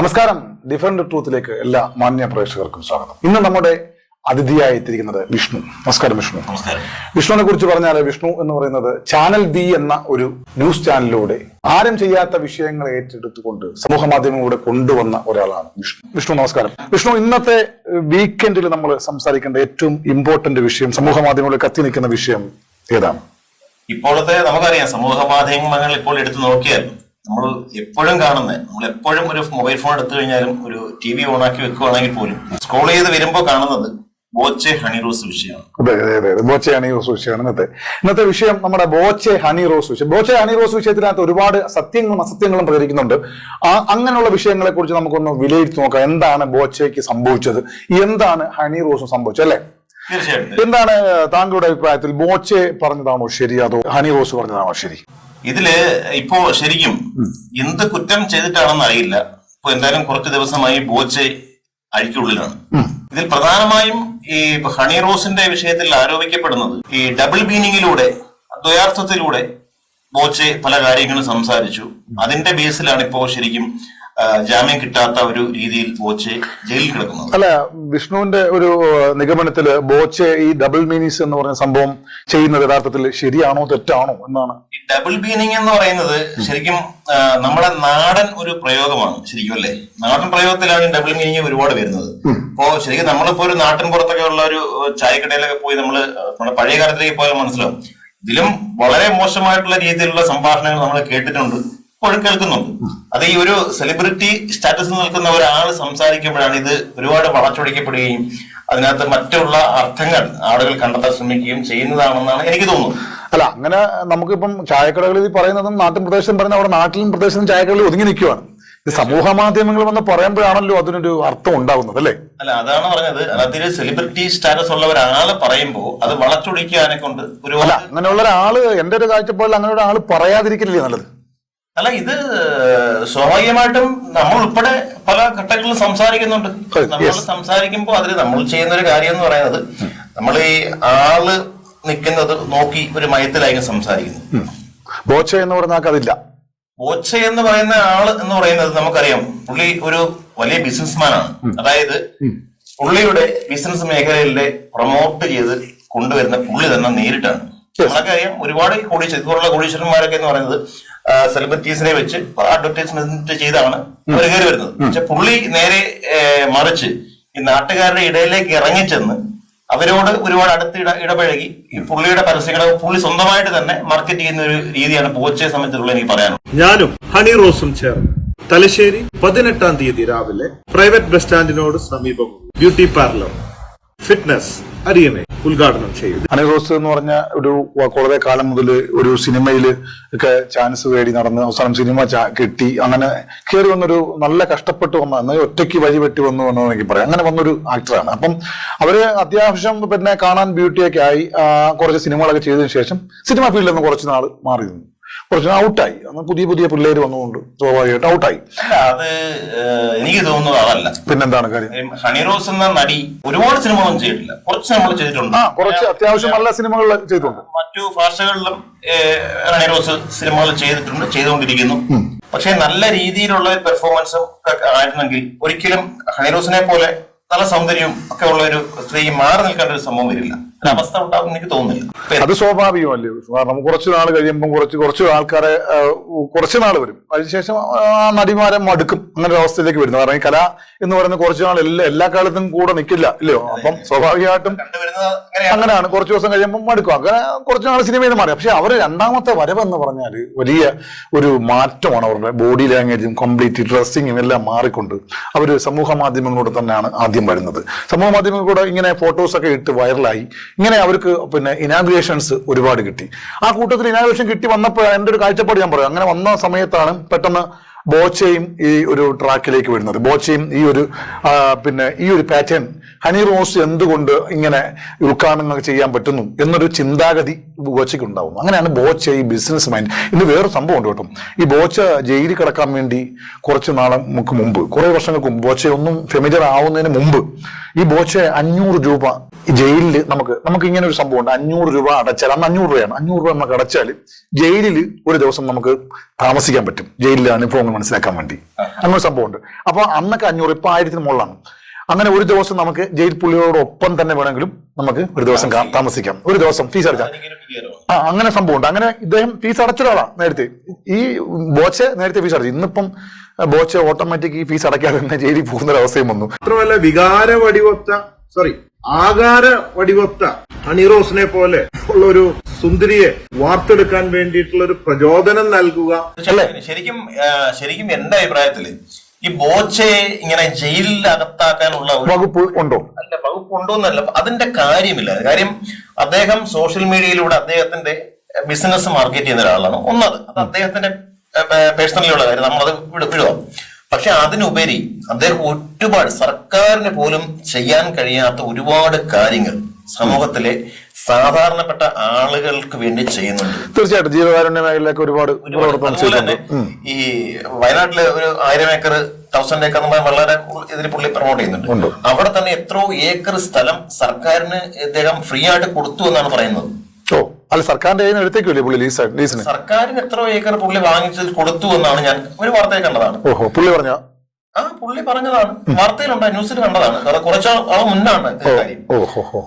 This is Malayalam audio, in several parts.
നമസ്കാരം. ഡിഫറന്റ് ട്രൂത്തിലേക്ക് എല്ലാ മാന്യ പ്രേക്ഷകർക്കും സ്വാഗതം. ഇന്ന് നമ്മുടെ അതിഥിയായി എത്തിയിരിക്കുന്നത് വിഷ്ണു. നമസ്കാരം വിഷ്ണു. വിഷ്ണുവിനെ കുറിച്ച് പറഞ്ഞാൽ, വിഷ്ണു എന്ന് പറയുന്നത് ചാനൽ ബി എന്ന ഒരു ന്യൂസ് ചാനലിലൂടെ ആരും ചെയ്യാത്ത വിഷയങ്ങൾ ഏറ്റെടുത്തുകൊണ്ട് സമൂഹ മാധ്യമങ്ങളിലൂടെ കൊണ്ടുവന്ന ഒരാളാണ് വിഷ്ണു. വിഷ്ണു നമസ്കാരം. വിഷ്ണു, ഇന്നത്തെ വീക്കെൻഡിൽ നമ്മൾ സംസാരിക്കേണ്ട ഏറ്റവും ഇമ്പോർട്ടന്റ് വിഷയം, സമൂഹ മാധ്യമങ്ങളിൽ കത്തി നിൽക്കുന്ന വിഷയം ഏതാണ്? ഇപ്പോഴത്തെ നമുക്കറിയാം, സമൂഹ മാധ്യമങ്ങൾ ഇപ്പോൾ എടുത്തു നോക്കിയാൽ നമ്മൾ എപ്പോഴും കാണുന്നത്, നമ്മൾ എപ്പോഴും ഒരു മൊബൈൽ ഫോൺ എടുത്തു കഴിഞ്ഞാലും ഒരു ടി വി ഓണാക്കി വെക്കുകയാണെങ്കിൽ പോലും സ്ക്രോൾ ചെയ്ത് വരുമ്പോൾ കാണുന്നത് ബോച്ചെ ഹണി റോസ് വിഷയമാണ്. അതെ, ബോച്ചെ ഹണി റോസ് വിഷയമാണ് ഇന്നത്തെ വിഷയം. നമ്മുടെ ബോച്ചെ ഹണി റോസ് വിഷയം. ബോച്ചെ ഹണി റോസ് വിഷയത്തിനകത്ത് ഒരുപാട് സത്യങ്ങളും അസത്യങ്ങളും പ്രചരിക്കുന്നുണ്ട്. അങ്ങനെയുള്ള വിഷയങ്ങളെ കുറിച്ച് നമുക്കൊന്ന് വിലയിരുത്തി നോക്കാം. എന്താണ് ബോച്ചയ്ക്ക് സംഭവിച്ചത്, എന്താണ് ഹണി റോസും സംഭവിച്ചത്, അല്ലെ? തീർച്ചയായിട്ടും. എന്താണ് താങ്കളുടെ അഭിപ്രായത്തിൽ? ബോച്ചെ പറഞ്ഞതാണോ ശരി, അതോ ഹണി റോസ് പറഞ്ഞതാണോ ശരി? ഇതില് ഇപ്പോ ശരിക്കും എന്ത് കുറ്റം ചെയ്തിട്ടാണെന്ന് അറിയില്ല. ഇപ്പൊ എന്തായാലും കുറച്ചു ദിവസമായി ബോച്ചെ അഴിക്കുള്ളിലാണ്. ഇതിൽ പ്രധാനമായും ഈ ഹണി റോസിന്റെ വിഷയത്തിൽ ആരോപിക്കപ്പെടുന്നത് ഈ ഡബിൾ മീനിങ്ങിലൂടെ, ദ്വയാർത്ഥത്തിലൂടെ ബോച്ചെ പല കാര്യങ്ങളും സംസാരിച്ചു. അതിന്റെ ബേസിലാണ് ഇപ്പോ ശരിക്കും ജാമ്യം കിട്ടാത്ത ഒരു രീതിയിൽ ബോച്ചെ ജയിലിൽ കിടക്കുന്നത്. അല്ല, വിഷ്ണുവിന്റെ ഒരു നിഗമനത്തില് ബോച്ചെ ഈ ഡബിൾ മീനിങ്സ് എന്ന് പറയുന്ന സംഭവം ചെയ്യുന്നത് യഥാർത്ഥത്തിൽ ശരിയാണോ തെറ്റാണോ എന്നാണ്? ഈ ഡബിൾ മീനിങ് എന്ന് പറയുന്നത് ശരിക്കും നമ്മുടെ നാടൻ ഒരു പ്രയോഗമാണ് ശരിക്കും, അല്ലേ? നാടൻ പ്രയോഗത്തിലാണ് ഡബിൾ മീനിങ് ഒരുപാട് വരുന്നത്. അപ്പോ ശരിക്കും നമ്മളിപ്പോ ഒരു നാട്ടിൻ പുറത്തൊക്കെ ഉള്ള ഒരു ചായക്കടയിലൊക്കെ പോയി നമ്മുടെ പഴയ കാലത്തിലേക്ക് പോയാൽ മനസ്സിലാവും, ഇതിലും വളരെ മോശമായിട്ടുള്ള രീതിയിലുള്ള സംഭാഷണങ്ങൾ നമ്മൾ കേട്ടിട്ടുണ്ട്, ഇപ്പോഴും കേൾക്കുന്നുണ്ട്. അത് ഈ ഒരു സെലിബ്രിറ്റി സ്റ്റാറ്റസിൽ നിൽക്കുന്ന ഒരാൾ സംസാരിക്കുമ്പോഴാണ് ഇത് ഒരുപാട് വളച്ചൊടിക്കപ്പെടുകയും അതിനകത്ത് മറ്റുള്ള അർത്ഥങ്ങൾ ആളുകൾ കണ്ടെത്താൻ ശ്രമിക്കുകയും ചെയ്യുന്നതാണെന്നാണ് എനിക്ക് തോന്നുന്നത്. അല്ല, അങ്ങനെ നമുക്കിപ്പം ചായക്കടകളിൽ പറയുന്നതും നാട്ടിൻ പ്രദേശം പറയുന്ന അവിടെ നാട്ടിലും പ്രദേശത്തും ചായക്കടകളിൽ ഒതുങ്ങി നിൽക്കുകയാണ്. ഇത് സമൂഹ മാധ്യമങ്ങൾ വന്ന് പറയുമ്പോഴാണല്ലോ അതിനൊരു അർത്ഥം ഉണ്ടാകുന്നത്, അല്ലേ? അല്ല, അതാണ് പറഞ്ഞത്. അതൊരു സെലിബ്രിറ്റി സ്റ്റാറ്റസ് ഉള്ള ഒരാള് പറയുമ്പോൾ അത് വളച്ചൊടിക്കാനെ കൊണ്ട് ഒരുപാട് അങ്ങനെയുള്ള ഒരാള്, എന്റെ ഒരു കാഴ്ചപ്പാടിൽ അങ്ങനെ ഒരാള് പറയാതിരിക്കില്ലേ നല്ലത്? അല്ല, ഇത് സ്വാഭാവികമായിട്ടും നമ്മൾ ഉൾപ്പെടെ പല ഘട്ടങ്ങളിലും സംസാരിക്കുന്നുണ്ട്. നമ്മൾ സംസാരിക്കുമ്പോൾ അതിൽ നമ്മൾ ചെയ്യുന്ന ഒരു കാര്യം എന്ന് പറയുന്നത്, നമ്മൾ ഈ ആള് നിൽക്കുന്നത് നോക്കി ഒരു മയത്തിലായിരിക്കും സംസാരിക്കുന്നത്. ബോച്ചെ എന്ന് പറഞ്ഞാൽ അതില്ല. ബോച്ചെ എന്ന് പറയുന്ന ആള് എന്ന് പറയുന്നത് നമുക്കറിയാം, പുള്ളി ഒരു വലിയ ബിസിനസ്മാനാണ്. അതായത് പുള്ളിയുടെ ബിസിനസ് മേഖലയിലെ പ്രൊമോട്ട് ചെയ്ത് കൊണ്ടുവരുന്ന പുള്ളി തന്നെ നേരിട്ടാണ്. നമ്മളൊക്കെ അറിയാം, ഒരുപാട് ഇതുപോലുള്ള കോടീശ്വരന്മാരൊക്കെ എന്ന് പറയുന്നത് സെലിബ്രിറ്റീസിനെ വെച്ച് അഡ്വർടൈസ്മെന്റ് ചെയ്താണ് അവർ കയറി വരുന്നത്. പക്ഷെ പുള്ളി നേരെ മറിച്ച് ഈ നാട്ടുകാരുടെ ഇടയിലേക്ക് ഇറങ്ങിച്ചെന്ന് അവരോട് ഒരുപാട് അടുത്ത് ഇടപഴകി ഈ പുള്ളിയുടെ പരസ്യങ്ങളെ പുള്ളി സ്വന്തമായിട്ട് തന്നെ മാർക്കറ്റ് ചെയ്യുന്ന ഒരു രീതിയാണ് ബോച്ചയെ സംബന്ധിച്ചുള്ള എനിക്ക് പറയാനുള്ളത്. ഞാനും ഹണി റോസും ചേർന്ന് തലശ്ശേരി 18-ാം തീയതി രാവിലെ പ്രൈവറ്റ് ബസ് സ്റ്റാൻഡിനോട് സമീപം ബ്യൂട്ടി പാർലർ ഫിറ്റ്നസ് അരിയനെ ഉദ്ഘാടനം ചെയ്തു. ഹണി റോസ് എന്ന് പറഞ്ഞ ഒരു വളരെ കാലം മുതൽ ഒരു സിനിമയിൽ ഒക്കെ ചാൻസ് തേടി നടന്ന് അവസാനം സിനിമ കിട്ടി, അങ്ങനെ കയറി വന്നൊരു നല്ല കഷ്ടപ്പെട്ട് വന്ന, ഒറ്റയ്ക്ക് വഴി വെട്ടി വന്നു എന്ന് എനിക്ക് പറയാം. അങ്ങനെ വന്നൊരു ആക്ടറാണ്. അപ്പം അവര് അത്യാവശ്യം പിന്നെ കാണാൻ ബ്യൂട്ടിയൊക്കെ ആയി കുറച്ച് സിനിമകളൊക്കെ ചെയ്തതിനു ശേഷം സിനിമ ഫീൽഡിൽ നിന്ന് കുറച്ച് നാൾ മാറി നിന്നു, കുറച്ച് ഔട്ടായി. അന്ന് പുതിയ പിള്ളേര് വന്നുകൊണ്ട് സ്വാഭാവികമായിട്ട് ഔട്ടായി. അത് എനിക്ക് തോന്നുന്നത് അതല്ല. പിന്നെന്താണ് കാര്യം? ഹണി റോസ് എന്ന നടി ഒരുപാട് സിനിമകളൊന്നും ചെയ്തിട്ടില്ല, കുറച്ച് നമ്മൾ ചെയ്തിട്ടുണ്ട്. കുറച്ച് അത്യാവശ്യം നല്ല സിനിമകൾ ചെയ്തിട്ടുണ്ട്. മറ്റു ഭാഷകളിലും ഹണി റോസ് സിനിമകൾ ചെയ്തുകൊണ്ടിരിക്കുന്നു. പക്ഷെ നല്ല രീതിയിലുള്ള ഒരു പെർഫോമൻസും ഒക്കെ ആയിരുന്നെങ്കിൽ ഒരിക്കലും ഹണി റോസിനെ പോലെ നല്ല സൗന്ദര്യവും ഒക്കെ ഉള്ള ഒരു സ്ത്രീ മാറി നിൽക്കേണ്ട ഒരു സംഭവം വരില്ല, അവസ്ഥ ഉണ്ടാകും എനിക്ക് തോന്നുന്നില്ല. അത് സ്വാഭാവികമല്ലേ? കാരണം കുറച്ച് നാൾ കഴിയുമ്പോൾ കുറച്ച് ആൾക്കാരെ കുറച്ച് നാൾ വരും, അതിനുശേഷം ആ നടിമാരെ മടുക്കും, അങ്ങനെ ഒരു അവസ്ഥയിലേക്ക് വരുന്നു. കാരണം ഈ കല എന്ന് പറയുന്ന കുറച്ച് നാൾ എല്ലാ കാലത്തും കൂടെ നിൽക്കില്ല, ഇല്ലയോ? അപ്പം സ്വാഭാവികമായിട്ടും അങ്ങനെയാണ്. കുറച്ച് ദിവസം കഴിയുമ്പോൾ മടുക്കും, അങ്ങനെ കുറച്ച് നാൾ സിനിമയിൽ നിന്ന് മാറി. പക്ഷെ അവർ രണ്ടാമത്തെ വരവെന്ന് പറഞ്ഞാൽ വലിയ ഒരു മാറ്റമാണ്. അവരുടെ ബോഡി ലാംഗ്വേജും കംപ്ലീറ്റ് ഡ്രസ്സിങ്ങും എല്ലാം മാറിക്കൊണ്ട് അവർ സമൂഹ മാധ്യമങ്ങളോട് തന്നെയാണ് ആദ്യം വരുന്നത്. സമൂഹ മാധ്യമങ്ങളിലൂടെ ഇങ്ങനെ ഫോട്ടോസൊക്കെ ഇട്ട് വൈറലായി. ഇങ്ങനെ അവർക്ക് പിന്നെ ഇനാഗുറേഷൻസ് ഒരുപാട് കിട്ടി. ആ കൂട്ടത്തിൽ ഇനാഗുറേഷൻ കിട്ടി വന്നപ്പോഴാണ് എൻ്റെ ഒരു കാഴ്ചപ്പാട് ഞാൻ പറയാം. അങ്ങനെ വന്ന സമയത്താണ് പെട്ടെന്ന് ബോച്ചയും ഈ ഒരു ട്രാക്കിലേക്ക് വരുന്നത്. ബോച്ചയും ഈ ഒരു പാറ്റേൺ ഹണി റോസ് എന്തുകൊണ്ട് ഇങ്ങനെ ഉദ്ഘാടനങ്ങൾ ചെയ്യാൻ പറ്റുന്നു എന്നൊരു ചിന്താഗതി ബോച്ചയ്ക്ക് ഉണ്ടാവും. അങ്ങനെയാണ് ബോച്ച ഈ ബിസിനസ് മൈൻഡ്. ഇന്ന് വേറൊരു സംഭവം ഉണ്ട് കേട്ടോ. ഈ ബോച്ച ജയിലിൽ കിടക്കാൻ വേണ്ടി കുറച്ച് നാൾക്ക് മുമ്പ്, കുറെ വർഷങ്ങൾക്ക് മുമ്പ്, ബോച്ച ഒന്നും ഫെമിലിയർ ആവുന്നതിന് മുമ്പ് ഈ ബോച്ച 500 രൂപ ജയിലിൽ നമുക്ക് ഇങ്ങനെ ഒരു സംഭവം ഉണ്ട്. 500 രൂപ അടച്ചാൽ, അന്ന് 500 രൂപയാണ്, 500 രൂപ നമുക്ക് അടച്ചാൽ ജയിലിൽ ഒരു ദിവസം നമുക്ക് താമസിക്കാൻ പറ്റും. ജയിലിലെ അനുഭവങ്ങൾ എന്ന് മനസ്സിലാക്കാൻ വേണ്ടി. അങ്ങനെ സംഭവമുണ്ട്. അപ്പൊ അന്നൊക്കെ 500, ഇപ്പൊ 1000 മുകളിലാണ്. അങ്ങനെ ഒരു ദിവസം നമുക്ക് ജയിൽ പുള്ളിയോടൊപ്പം തന്നെ വേണമെങ്കിലും നമുക്ക് ഒരു ദിവസം താമസിക്കാം, ഒരു ദിവസം ഫീസ് അടക്കാം. അങ്ങനെ സംഭവമുണ്ട്. അങ്ങനെ ഇദ്ദേഹം ഫീസ് അടച്ച ഒരാളാണ് നേരത്തെ. ഈ ബോച്ചെ നേരത്തെ ഫീസ് അടച്ചു. ഇന്നിപ്പം ബോച്ചെ ഓട്ടോമാറ്റിക് ഈ ഫീസ് അടയ്ക്കാതെ തന്നെ ജയിലിൽ പോകുന്ന ഒരു അവസ്ഥയും വന്നു. മാത്രമല്ല ആകാര വടിവത്ത ഹണിറോസിനെ പോലെ ഉള്ള ഒരു സുന്ദരിയെ വാർത്തെടുക്കാൻ വേണ്ടിയിട്ടുള്ള ഒരു പ്രചോദനം നൽകുക. ശരിക്കും എന്റെ അഭിപ്രായത്തില് ഈ ബോച്ചയെ ഇങ്ങനെ ജയിലിൽ അകത്താക്കാനുള്ള വകുപ്പ് ഉണ്ടോ? അല്ല, വകുപ്പ് ഉണ്ടോ എന്നല്ല, അതിന്റെ കാര്യമില്ല. കാര്യം അദ്ദേഹം സോഷ്യൽ മീഡിയയിലൂടെ അദ്ദേഹത്തിന്റെ ബിസിനസ് മാർക്കറ്റ് ചെയ്യുന്ന ഒരാളാണ്. ഒന്നത് അത് അദ്ദേഹത്തിന്റെ പേഴ്സണലിയുള്ള കാര്യം, നമ്മളത് വിടുക. പക്ഷെ അതിനുപരി അദ്ദേഹം ഒരുപാട് സർക്കാരിന് പോലും ചെയ്യാൻ കഴിയാത്ത ഒരുപാട് കാര്യങ്ങൾ സമൂഹത്തിലെ സാധാരണപ്പെട്ട ആളുകൾക്ക് വേണ്ടി ചെയ്യുന്നുണ്ട്. തീർച്ചയായിട്ടും ജീവകാരുണ്യ മേഖലയിലേക്ക് ഒരുപാട്. അതുപോലെ തന്നെ ഈ വയനാട്ടിലെ ഒരു 1000 ഏക്കർ 1000 ഏക്കർ എന്ന് പറഞ്ഞാൽ വളരെ ഇതിൽ പുള്ളി പ്രൊമോട്ട് ചെയ്യുന്നുണ്ട്. അവിടെ തന്നെ എത്രയോ ഏക്കർ സ്ഥലം സർക്കാരിന് ഇദ്ദേഹം ഫ്രീ ആയിട്ട് കൊടുത്തു എന്നാണ് പറയുന്നത്. അല്ല, സർക്കാരിന്റെ കയ്യിൽ നിന്ന് എടുത്തേക്കില്ലേ പുള്ളി ലീസിന്? സർക്കാരിന് എത്രയോ ഏക്കർ പുള്ളി വാങ്ങിച്ചത് കൊടുത്തു എന്നാണ് ഞാൻ ഒരു വാർത്തയിൽ കണ്ടതാണ്. പുള്ളി പറഞ്ഞ പുള്ളി പറഞ്ഞതാണ്, വാർത്തയിലുണ്ട്, ന്യൂസിൽ കണ്ടതാണ്. കുറച്ച് ആൾ മുന്നാണ് കാര്യം,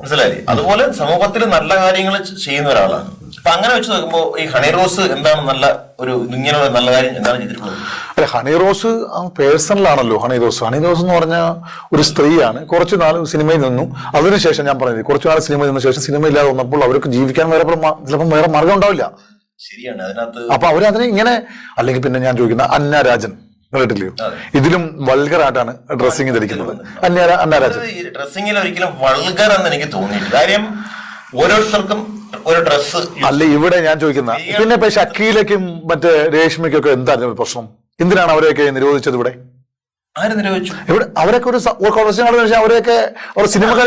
മനസ്സിലായി. അതുപോലെ സമൂഹത്തിൽ നല്ല കാര്യങ്ങൾ ചെയ്യുന്ന ഒരാളാണ്. അപ്പൊ അങ്ങനെ വെച്ച് നോക്കുമ്പോ ഈ ഹണിറോസ് എന്താണ് നല്ല ഒരു ഇങ്ങനെയുള്ള നല്ല കാര്യം എന്താണ് ചെയ്തിട്ടുള്ളത്? അല്ല, ഹണിറോസ് പേഴ്സണൽ ആണല്ലോ. ഹണിറോസ് എന്ന് പറഞ്ഞ ഒരു സ്ത്രീയാണ്. കുറച്ചു നാൾ സിനിമയിൽ നിന്നു. അതിനുശേഷം ഞാൻ പറഞ്ഞത് കുറച്ചു നാൾ സിനിമയിൽ നിന്ന ശേഷം സിനിമ ഇല്ലാതെ വന്നപ്പോൾ അവർക്ക് ജീവിക്കാൻ ചിലപ്പോൾ വേറെ മാർഗം ഉണ്ടാവില്ല. ശരിയാണ്. അതിനകത്ത് അപ്പൊ അവരതിനെ ഇങ്ങനെ, അല്ലെങ്കിൽ പിന്നെ ഞാൻ ചോദിക്കുന്ന അന്ന രാജൻ കേട്ടില്ലയോ? ഇതിലും വൾഗറായിട്ടാണ് ഡ്രസ്സിങ് ധരിക്കുന്നത്. അന്നരാജൻ ഡ്രസ്സിങ്ങിൽ ഒരിക്കലും വൾഗർ എന്ന് എനിക്ക് തോന്നിയിട്ടില്ല. കാര്യം ഓരോരുത്തർക്കും ഒരു ഡ്രസ്സ് അല്ല. ഇവിടെ ഞാൻ ചോദിക്കുന്ന പിന്നെ ഇപ്പൊ ഷക്കീലയ്ക്കും മറ്റേ രേഷ്മയ്ക്കും ഒക്കെ എന്തായിരുന്നു പ്രശ്നം? എന്തിനാണ് അവരെയൊക്കെ നിരോധിച്ചത്? ഇവിടെ ആര് നിരോധിച്ചു? ഇവിടെ അവരൊക്കെ ഒരു അവരെയൊക്കെ സിനിമകൾ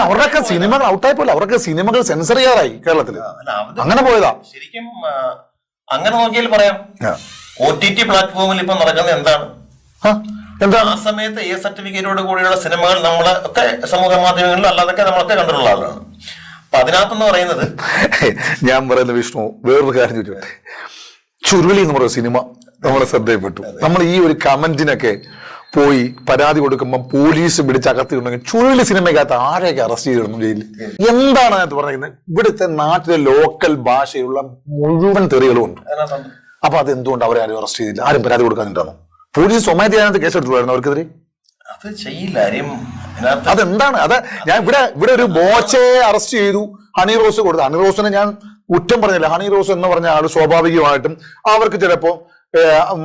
അവരുടെയൊക്കെ സിനിമകൾ ഔട്ടായി പോലെ അവരൊക്കെ സിനിമകൾ സെൻസർ ചെയ്യാറായി കേരളത്തില്. അങ്ങനെ പോയതാ. ശരിക്കും അങ്ങനെ നോക്കിയാൽ പറയാം, OTT പ്ലാറ്റ്ഫോമിൽ ഇപ്പൊ നടക്കുന്നത് എന്താണ്? ആ സമയത്ത് A സർട്ടിഫിക്കറ്റോട് കൂടിയുള്ള സിനിമകൾ നമ്മളെ ഒക്കെ സമൂഹ മാധ്യമങ്ങളിലും അല്ലാതൊക്കെ നമ്മളൊക്കെ കണ്ടിട്ടുള്ള ആളാണ്. അപ്പൊ അതിനകത്തെന്ന് പറയുന്നത് ഞാൻ പറയുന്ന വിഷ്ണു വേറൊരു കാര്യം ചോദിച്ചോട്ടെ. ചുരുളി എന്ന് പറയുന്ന സിനിമ നമ്മളെ ശ്രദ്ധയിൽപ്പെട്ടു. നമ്മൾ ഈ ഒരു കമന്റിനൊക്കെ പോയി പരാതി കൊടുക്കുമ്പോൾ പോലീസ് പിടിച്ചകത്തിട്ടുണ്ടെങ്കിൽ ചുരുളി സിനിമയ്ക്കകത്ത് ആരെയൊക്കെ അറസ്റ്റ് ചെയ്തിരുന്നു ജയിലിൽ? എന്താണ് അതിനകത്ത് പറഞ്ഞിരിക്കുന്നത്? ഇവിടുത്തെ നാട്ടിലെ ലോക്കൽ ഭാഷയുള്ള മുഴുവൻ തെറികളും ഉണ്ട്. അപ്പൊ അതെന്തുകൊണ്ട് അവരെ ആരും അറസ്റ്റ് ചെയ്തില്ല? ആരും പരാതി കൊടുക്കാനുണ്ടാണോ? പോലീസ് സ്വമേധയാ അതിനകത്ത് കേസെടുത്തുള്ളായിരുന്നു അവർക്കെതിരെ. അത് ചെയ്യില്ല. അതെന്താണ്? അത് ഞാൻ ഇവിടെ ഒരു ബോച്ചയെ അറസ്റ്റ് ചെയ്തു, ഹണിറോസ് കൊടുത്തു. ഹണിറോസിനെ ഞാൻ കുറ്റം പറഞ്ഞില്ല. ഹണിറോസ് എന്ന് പറഞ്ഞ ആള് സ്വാഭാവികമായിട്ടും അവർക്ക് ചിലപ്പോ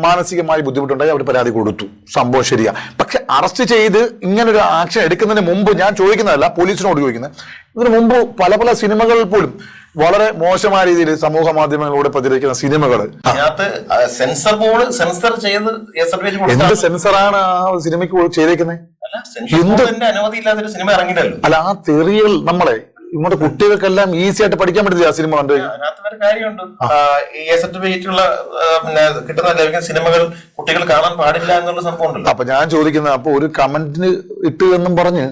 മാനസികമായി ബുദ്ധിമുട്ടുണ്ടായി, അവർ പരാതി കൊടുത്തു. സംഭവം ശരിയാ. പക്ഷെ അറസ്റ്റ് ചെയ്ത് ഇങ്ങനൊരു ആക്ഷൻ എടുക്കുന്നതിന് മുമ്പ് ഞാൻ ചോദിക്കുന്നതല്ല, പോലീസിനോട് ചോദിക്കുന്നത്. ഇതിനു മുമ്പ് പല സിനിമകൾ പോലും വളരെ മോശമായ രീതിയിൽ സമൂഹ മാധ്യമങ്ങളിലൂടെ പ്രചരിക്കുന്ന സിനിമകൾ സെൻസർ ബോർഡ് സെൻസർ ചെയ്ത് എന്ത് സെൻസറാണ് ആ സിനിമയ്ക്ക് ചെയ്തേക്കുന്നത്? അനുമതിയില്ലാത്തൊരു സിനിമ ഇറങ്ങിയിട്ടല്ലോ. അല്ല, ആ തെറികൾ നമ്മുടെ ഇങ്ങോട്ട് കുട്ടികൾക്കെല്ലാം ഈസി ആയിട്ട് പഠിക്കാൻ പറ്റില്ല ആ സിനിമ കണ്ടു. അതിനകത്ത് കാര്യമുണ്ട്. സർട്ടിഫിക്കറ്റുള്ള കിട്ടുന്ന സിനിമകൾ കുട്ടികൾ കാണാൻ പാടില്ല എന്നുള്ള സംഭവം ഉണ്ടല്ലോ. അപ്പൊ ഞാൻ ചോദിക്കുന്നത്, അപ്പൊ ഒരു കമന്റിന് ഇട്ട് എന്നും പറഞ്ഞ്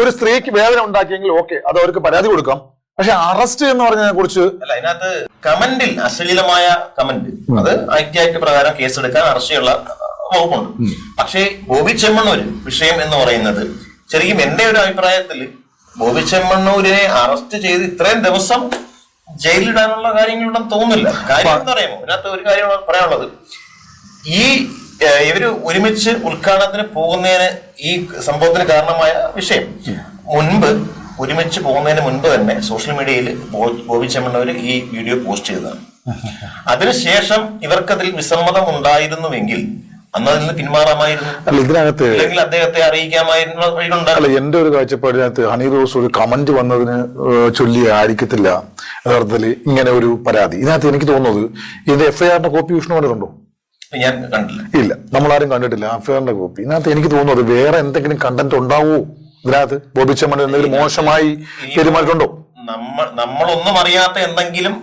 ഒരു സ്ത്രീക്ക് വേദന ഉണ്ടാക്കിയെങ്കിൽ ഓക്കെ, അത് അവർക്ക് പരാതി കൊടുക്കാം. പക്ഷെ അറസ്റ്റ് എന്ന് പറഞ്ഞതിനെ കുറിച്ച് അല്ല, അതിനകത്ത് കമന്റിൽ അശ്ലീലമായ കമന്റ് അത് ആക്ട് പ്രകാരം കേസെടുക്കാൻ അറസ്റ്റുള്ള വകുപ്പുണ്ട്. പക്ഷേ ബോബി ചെമ്മണ്ണൂർ വിഷയം എന്ന് പറയുന്നത് ശരിക്കും എന്റെ ഒരു അഭിപ്രായത്തിൽ ബോബി ചെമ്മണ്ണൂരിനെ അറസ്റ്റ് ചെയ്ത് ഇത്രയും ദിവസം ജയിലിടാനുള്ള കാര്യങ്ങളുണ്ടെന്ന് തോന്നുന്നില്ല. കാര്യം എന്താ പറയുമോ? ഇതിനകത്ത് ഒരു കാര്യം പറയാനുള്ളത്, ഇവര് ഒരുമിച്ച് ഉദ്ഘാടനത്തിന് പോകുന്നതിന് ഈ സംഭവത്തിന് കാരണമായ വിഷയം ഒരുമിച്ച് പോകുന്നതിന് മുൻപ് തന്നെ സോഷ്യൽ മീഡിയയിൽ ബോബി ചെമ്മണ്ണൂർ ഈ വീഡിയോ പോസ്റ്റ് ചെയ്തതാണ്. അതിനുശേഷം ഇവർക്കതിൽ വിസമ്മതം ഉണ്ടായിരുന്നുവെങ്കിൽ അന്നതിൽ നിന്ന് പിന്മാറാമായിരുന്നു, അല്ലെങ്കിൽ അദ്ദേഹത്തെ അറിയിക്കാമായിരുന്നു. അല്ല, എന്റെ ഒരു കാഴ്ചപ്പാടിനകത്ത് ഹണിറോസ് ഒരു കമന്റ് വന്നതിന് ചൊല്ലി ആയിരിക്കത്തില്ല യഥാർത്ഥത്തിൽ ഇങ്ങനെ ഒരു പരാതി. ഇതിനകത്ത് എനിക്ക് തോന്നുന്നത് ഇതിന്റെ FIR കോപ്പി വിഷ്ണു കണ്ടിട്ടുണ്ടോ? ഞാൻ കണ്ടില്ല. ഇല്ല, നമ്മളാരും കണ്ടിട്ടില്ല FIR കോപ്പി. ഇതിനകത്ത് എനിക്ക് തോന്നുന്നത് വേറെ എന്തെങ്കിലും കണ്ടന്റ് ഉണ്ടാവോ ഇതിനകത്ത്? ബോബി ചെമ്മണ്ണൂർ എന്തെങ്കിലും മോശമായി പെരുമാറിയിട്ടുണ്ടോ? നമ്മളൊന്നും അറിയാത്ത എന്തെങ്കിലും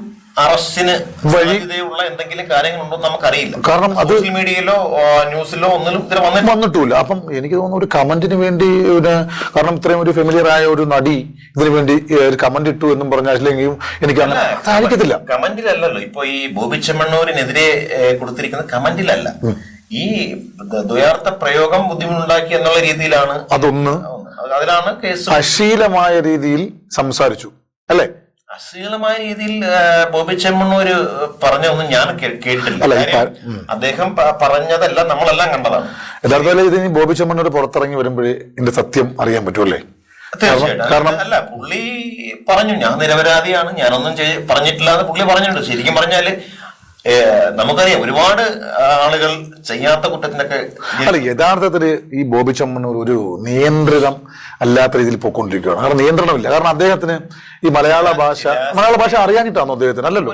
അറസ്റ്റിന് സാധ്യതയുള്ള എന്തെങ്കിലും കാര്യങ്ങളുണ്ടോ നമുക്കറിയില്ല. കാരണം അത് സോഷ്യൽ മീഡിയയിലോ ന്യൂസിലോ ഒന്നിലും വന്നിട്ടില്ല. അപ്പം എനിക്ക് തോന്നുന്നു ഒരു കമന്റിന് വേണ്ടി കാരണം ഇത്രയും ഒരു ഫെമിലിയർ ആയ ഒരു നടി ഇതിനു വേണ്ടി ഒരു കമന്റ് ഇട്ടു എന്നും പറഞ്ഞില്ലെങ്കിൽ എനിക്ക് സാധിക്കത്തില്ല. കമന്റിലല്ലല്ലോ ഇപ്പൊ ഈ ബോബി ചെമ്മണ്ണൂരിനെതിരെ കൊടുത്തിരിക്കുന്നത്, കമന്റിലല്ല. ഈ ദ്വയാർത്ഥ പ്രയോഗം ബുദ്ധിമുട്ടുണ്ടാക്കി എന്നുള്ള രീതിയിലാണ് അതൊന്ന്. അതിലാണ് കേസ്. അശ്ലീലമായ രീതിയിൽ സംസാരിച്ചു അല്ലെ? അശ്ലീലമായ രീതിയിൽ ബോബി ചെമ്മണ്ണൂര് പറഞ്ഞൊന്നും ഞാൻ കേട്ടില്ല. അദ്ദേഹം പറഞ്ഞതല്ല, നമ്മളെല്ലാം കണ്ടതാണ്. യഥാർത്ഥത്തിൽ ഇതിന് ബോബി ചെമ്മണ്ണൂർ പുറത്തിറങ്ങി വരുമ്പോഴേ ഇതിന്റെ സത്യം അറിയാൻ പറ്റുമല്ലേ? തീർച്ചയായിട്ടും. അല്ല, പുള്ളി പറഞ്ഞു ഞാൻ നിരപരാധിയാണ്, ഞാനൊന്നും പറഞ്ഞിട്ടില്ല എന്ന് പുള്ളി പറഞ്ഞിട്ടുണ്ട്. ശരിക്കും പറഞ്ഞാല് നമുക്കറിയാം ഒരുപാട് ആളുകൾ ചെയ്യാത്ത കുറ്റത്തിനൊക്കെ. അല്ല, യഥാർത്ഥത്തില് ഈ ബോബി ചെമ്മണ്ണൂർ ഒരു നിയന്ത്രിതം അല്ലാത്ത രീതിയിൽ പോയിക്കൊണ്ടിരിക്കുകയാണ്. കാരണം നിയന്ത്രണമില്ല. കാരണം അദ്ദേഹത്തിന് ഈ മലയാള ഭാഷ അറിയാനിട്ടാണോ അദ്ദേഹത്തിന്? അല്ലല്ലോ.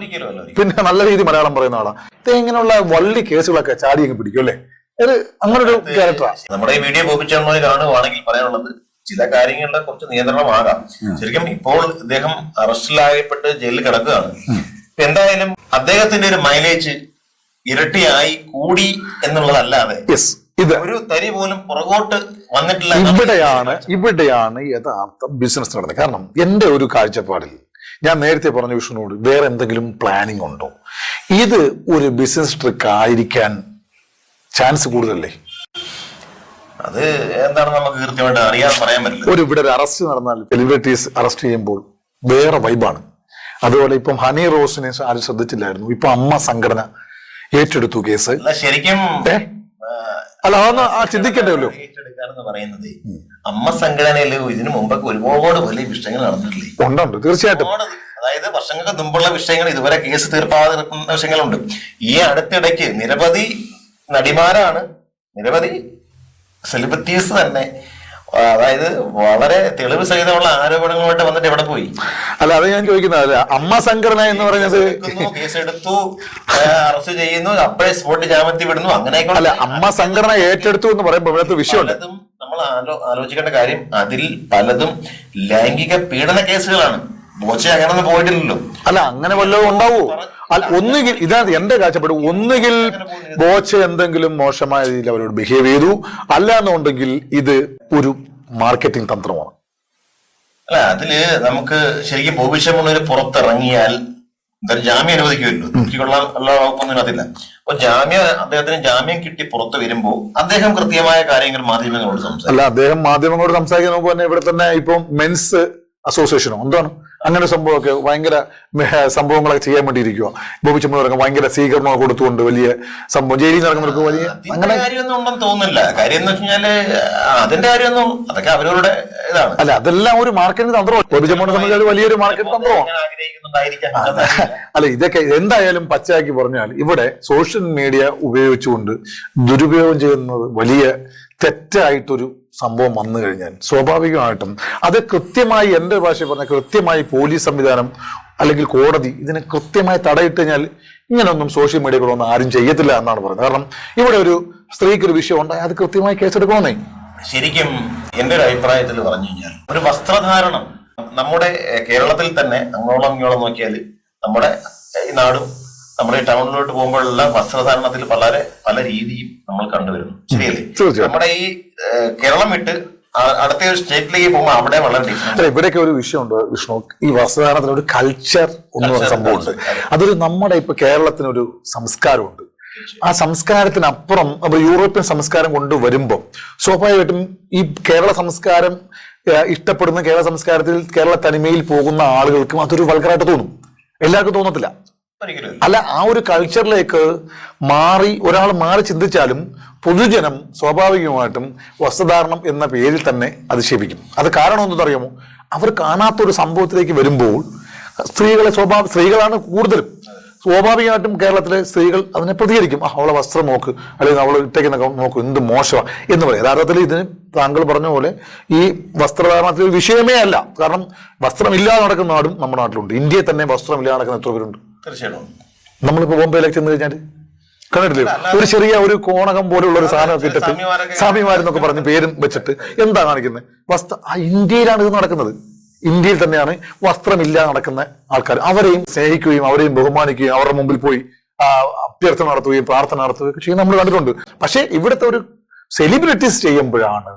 പിന്നെ നല്ല രീതിയിൽ മലയാളം പറയുന്ന ആളാണ്. ഇങ്ങനെയുള്ള വള്ളി കേസുകളൊക്കെ ചാടിയൊക്കെ പിടിക്കും അല്ലേ? അങ്ങനെ ഒരു ക്യാരക്ടറാണ്. നമ്മുടെ ഈ വീഡിയോ ബോബി ചെമ്മണ്ണൂർ കാണുവാണെങ്കിൽ പറയാനുള്ളത് ചില കാര്യങ്ങളുടെ കുറച്ച് നിയന്ത്രണമാകാം. ശരിക്കും ഇപ്പോൾ ഇദ്ദേഹം അറസ്റ്റിലായപ്പെട്ട് ജയിലിൽ കിടക്കുകയാണ്. എന്തായാലും അദ്ദേഹത്തിന്റെ ഒരു മൈലേജ് ഇരട്ടിയായി കൂടി എന്നുള്ളതല്ലാതെ ഒരു തരി പോലും പുറകോട്ട് വന്നിട്ടില്ല. ഇവിടെയാണ് യഥാർത്ഥ ബിസിനസ് നടന്നത്. കാരണം എന്റെ ഒരു കാഴ്ചപ്പാടിൽ ഞാൻ നേരത്തെ പറഞ്ഞ വിഷ്ണുനോട് വേറെ എന്തെങ്കിലും പ്ലാനിങ് ഉണ്ടോ? ഇത് ഒരു ബിസിനസ് ട്രിക്ക് ആയിരിക്കാൻ ചാൻസ് കൂടുതലല്ലേ? അത് എന്താണ് നമുക്ക് കൃത്യമായിട്ട് അറിയാൻ പറയാൻ പറ്റില്ല. ഇവിടെ ഒരു അറസ്റ്റ് നടന്നാൽ സെലിബ്രിറ്റീസ് അറസ്റ്റ് ചെയ്യുമ്പോൾ വേറെ വൈബാണ്. അതുപോലെ ഇപ്പം ഹണി റോസിനെ ആരും ശ്രദ്ധിച്ചില്ലായിരുന്നു. ഇപ്പൊ അമ്മ സംഘടന ഏറ്റെടുത്തു കേസ്. ശരിക്കും അല്ല, അതൊന്ന് ചിന്തിക്കണ്ടല്ലോ. ഏറ്റെടുക്കാന്ന് പറയുന്നത് അമ്മ സംഘടനയിൽ ഇതിനു മുമ്പൊക്കെ ഒരുപാട് വലിയ വിഷയങ്ങൾ നടന്നിട്ടില്ലേ? ഉണ്ട്, തീർച്ചയായിട്ടും. അതായത് വർഷങ്ങൾക്ക് മുമ്പുള്ള വിഷയങ്ങൾ, ഇതുവരെ കേസ് തീർപ്പാതെ നിൽക്കുന്ന വിഷയങ്ങളുണ്ട്. ഈ അടുത്തിടയ്ക്ക് നിരവധി നടിമാരാണ്, നിരവധി സെലിബ്രിറ്റീസ് തന്നെ, അതായത് വളരെ തെളിവ് സഹിതമുള്ള ആരോപണങ്ങളുമായിട്ട് വന്നിട്ട് എവിടെ പോയി? അല്ല, അത് ഞാൻ ചോദിക്കുന്നത്. അമ്മ സംഘടന എന്ന് പറയുന്നത് കേസെടുത്തു, അറസ്റ്റ് ചെയ്യുന്നു, അപ്പഴേ സ്പോട്ട് ജാമ്യത്തിൽ വിടുന്നു, അങ്ങനെയൊക്കെ. അല്ല, അമ്മ സംഘടന ഏറ്റെടുത്തു എന്ന് പറയുമ്പോൾ ഇവിടുത്തെ വിഷയമുണ്ട്. നമ്മൾ ആലോചിക്കേണ്ട കാര്യം, അതിൽ പലതും ലൈംഗിക പീഡന കേസുകളാണ്. ബോച്ചെ അങ്ങനൊന്നും പോയിട്ടില്ലല്ലോ. അല്ല, അങ്ങനെ വല്ലതും ഉണ്ടാവോ? ഒന്നുകിൽ ഇതാണ് എന്റെ കാഴ്ചപ്പാട്. ഒന്നുകിൽ ബോച്ചെ എന്തെങ്കിലും മോശമായ രീതിയിൽ അവരോട് ബിഹേവ് ചെയ്തു, അല്ല എന്നുണ്ടെങ്കിൽ ഇത് ഒരു മാർക്കറ്റിംഗ് തന്ത്രമാണ്. അല്ല, അതില് നമുക്ക് ശരിക്കും ബോബി ചെമ്മണ്ണൂർ പുറത്തിറങ്ങിയാൽ എന്തായാലും ജാമ്യം അനുവദിക്കുമല്ലോ. കൊള്ളാൻ ഉള്ള വകുപ്പൊന്നും അതില്ല. അപ്പൊ അദ്ദേഹത്തിന് ജാമ്യം കിട്ടി പുറത്തു വരുമ്പോൾ അദ്ദേഹം കൃത്യമായ കാര്യങ്ങൾ മാധ്യമങ്ങളോട് സംസാരിക്കും. അല്ല, അദ്ദേഹം മാധ്യമങ്ങളോട് സംസാരിക്കാൻ നോക്കുമ്പോൾ തന്നെ ഇവിടെ തന്നെ ഇപ്പൊ മെൻസ് അസോസിയേഷനോ എന്താണ് അങ്ങനെ സംഭവമൊക്കെ ഭയങ്കര സംഭവങ്ങളൊക്കെ ചെയ്യാൻ വേണ്ടി ഇരിക്കുക. ബോബി ചെമ്മണ്ണൂരൊക്കെ ഭയങ്കര സ്വീകരണം കൊടുത്തുകൊണ്ട് വലിയ സംഭവം, ജയിലിൽ നടക്കുന്നവർക്ക് വലിയ അങ്ങനെ കാര്യമൊന്നും ഉണ്ടെന്ന് തോന്നുന്നില്ല. കാര്യം എന്ന് വെച്ച് കഴിഞ്ഞാല് അതിന്റെ കാര്യമൊന്നും, അതൊക്കെ അവരവരുടെ ഇതാണ്. അല്ല, അതെല്ലാം ഒരു മാർക്കറ്റിംഗ് തന്ത്രമാണ്. ബോബി ചെമ്മണ്ണൂരെ സംബന്ധിച്ച് വലിയൊരു മാർക്കറ്റ് തന്ത്രമാണ്. അല്ല, ഇതൊക്കെ എന്തായാലും പച്ചയാക്കി പറഞ്ഞാൽ ഇവിടെ സോഷ്യൽ മീഡിയ ഉപയോഗിച്ചുകൊണ്ട് ദുരുപയോഗം ചെയ്യുന്നത് വലിയ തെറ്റായിട്ടൊരു സംഭവം വന്നു കഴിഞ്ഞാൽ സ്വാഭാവികമായിട്ടും അത് കൃത്യമായി, എന്റെ ഭാഷ പറഞ്ഞ കൃത്യമായി പോലീസ് സംവിധാനം അല്ലെങ്കിൽ കോടതി ഇതിനെ കൃത്യമായി തടയിട്ട് കഴിഞ്ഞാൽ ഇങ്ങനെയൊന്നും സോഷ്യൽ മീഡിയകളൊന്നും ആരും ചെയ്യത്തില്ല എന്നാണ് പറയുന്നത്. കാരണം ഇവിടെ ഒരു സ്ത്രീക്ക് ഒരു വിഷയം ഉണ്ടായി, അത് കൃത്യമായി കേസെടുക്കണമെന്നേ. ശരിക്കും എന്റെ ഒരു അഭിപ്രായത്തിൽ പറഞ്ഞു കഴിഞ്ഞാൽ ഒരു വസ്ത്രധാരണം നമ്മുടെ കേരളത്തിൽ തന്നെ അങ്ങോളം ഇങ്ങോളം നോക്കിയാൽ നമ്മുടെ ഈ നാടും നമ്മുടെ ഈ ടൗണിലോട്ട് പോകുമ്പോഴെല്ലാം വസ്ത്രധാരണത്തിൽ പല രീതിയും നമ്മൾ കണ്ടുവരുന്നു. ശരിയല്ലേ? നമ്മുടെ ഈ കേരളം വിട്ട് അടുത്ത ഒരു സ്റ്റേറ്റിലേക്ക് പോകുമ്പോൾ അവിടെ വളരെ ഡിഫറൻസ്. ഇവിടെയൊക്കെ ഒരു വിഷയമുണ്ട് വിഷ്ണു. ഈ വസ്ത്രധാരണത്തിന് ഒരു കൾച്ചർ എന്ന് പറഞ്ഞ സംഭവമുണ്ട്. അതൊരു നമ്മുടെ ഇപ്പൊ കേരളത്തിനൊരു സംസ്കാരമുണ്ട്. ആ സംസ്കാരത്തിനപ്പുറം നമ്മൾ യൂറോപ്യൻ സംസ്കാരം കൊണ്ടുവരുമ്പോൾ സ്വാഭാവികമായിട്ടും ഈ കേരള സംസ്കാരം ഇഷ്ടപ്പെടുന്ന, കേരള സംസ്കാരത്തിൽ കേരള തനിമയിൽ പോകുന്ന ആളുകൾക്കും അതൊരു വൾഗറായിട്ട് തോന്നും. എല്ലാവർക്കും തോന്നത്തില്ല. അല്ല, ആ ഒരു കൾച്ചറിലേക്ക് ഒരാൾ മാറി ചിന്തിച്ചാലും പൊതുജനം സ്വാഭാവികമായിട്ടും വസ്ത്രധാരണം എന്ന പേരിൽ തന്നെ അധിക്ഷേപിക്കും. അത് കാരണം എന്തെന്ന് അറിയാമോ? അവർ കാണാത്തൊരു സംഭവത്തിലേക്ക് വരുമ്പോൾ സ്ത്രീകളാണ് കൂടുതലും. സ്വാഭാവികമായിട്ടും കേരളത്തിലെ സ്ത്രീകൾ അതിനെ പ്രതികരിക്കും. അവളെ വസ്ത്രം നോക്ക്, അല്ലെങ്കിൽ അവൾ ഇട്ടേക്കുന്ന നോക്ക്, എന്ത് മോശമാണ് എന്ന് പറയും. യഥാർത്ഥത്തിൽ ഇതിന് താങ്കൾ പറഞ്ഞ പോലെ ഈ വസ്ത്രധാരണത്തിൽ ഒരു വിഷയമേ അല്ല. കാരണം വസ്ത്രമില്ലാതെ നടക്കുന്ന നാടും നമ്മുടെ നാട്ടിലുണ്ട്. ഇന്ത്യയിൽ തന്നെ വസ്ത്രമില്ലാതെ നടക്കുന്ന എത്ര പേരുണ്ട്? തീർച്ചയായിട്ടും. നമ്മളിപ്പോ ബോംബെയിലേക്ക് ചെന്ന് കഴിഞ്ഞാൽ കണ്ടിട്ടില്ലേ, ഒരു ചെറിയ ഒരു കോണകം പോലുള്ള ഒരു സാധനം ഇട്ടിട്ട് സ്വാമിമാരെന്നൊക്കെ പറഞ്ഞ് പേരും വെച്ചിട്ട് എന്താ കാണിക്കുന്നത്? ഇന്ത്യയിലാണ് ഇത് നടക്കുന്നത്. ഇന്ത്യയിൽ തന്നെയാണ് വസ്ത്രമില്ലാതെ നടക്കുന്ന ആൾക്കാർ. അവരെയും സ്നേഹിക്കുകയും അവരെയും ബഹുമാനിക്കുകയും അവരുടെ മുമ്പിൽ പോയി അഭ്യർത്ഥന നടത്തുകയും പ്രാർത്ഥന നടത്തുകയും ഒക്കെ ചെയ്യുന്നത് നമ്മൾ കണ്ടിട്ടുണ്ട്. പക്ഷെ ഇവിടുത്തെ ഒരു സെലിബ്രിറ്റീസ് ചെയ്യുമ്പോഴാണ്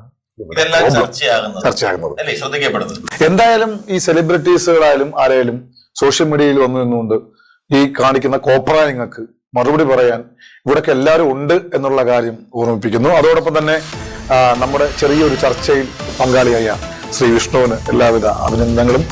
ചർച്ചയാകുന്നത്. എന്തായാലും ഈ സെലിബ്രിറ്റീസുകളായാലും ആരായാലും സോഷ്യൽ മീഡിയയിൽ വന്നു നിന്നുകൊണ്ട് ഈ കാണിക്കുന്ന കോപ്രായങ്ങൾക്ക് മറുപടി പറയാൻ ഇവിടൊക്കെ എല്ലാവരും ഉണ്ട് എന്നുള്ള കാര്യം ഓർമ്മിപ്പിക്കുന്നു. അതോടൊപ്പം തന്നെ നമ്മുടെ ചെറിയൊരു ചർച്ചയിൽ പങ്കാളിയായ ശ്രീ വിഷ്ണുവിന് എല്ലാവിധ അഭിനന്ദനങ്ങളും.